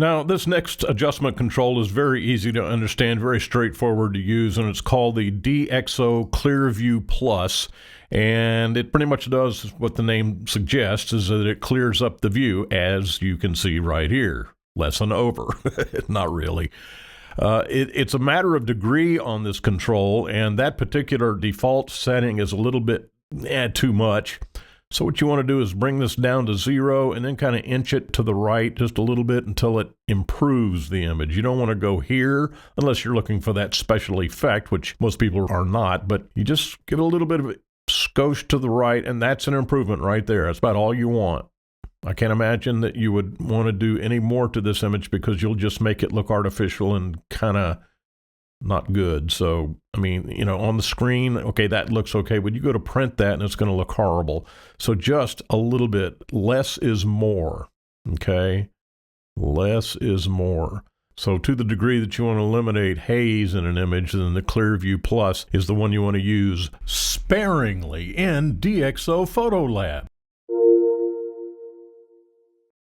Now, this next adjustment control is very easy to understand, very straightforward to use, and it's called the DxO ClearView Plus. And it pretty much does what the name suggests, is that it clears up the view, as you can see right here. Lesson over. Not really. It's a matter of degree on this control, and that particular default setting is a little bit too much. So what you want to do is bring this down to 0 and then kind of inch it to the right just a little bit until it improves the image. You don't want to go here unless you're looking for that special effect, which most people are not, but you just give it a little bit of a skosh to the right, and that's an improvement right there. That's about all you want. I can't imagine that you would want to do any more to this image because you'll just make it look artificial and kind of not good. So, I mean, you know, on the screen, okay, that looks okay, but you go to print that and it's going to look horrible. So just a little bit, less is more, okay? Less is more. So to the degree that you want to eliminate haze in an image, then the ClearView Plus is the one you want to use sparingly in DxO PhotoLab.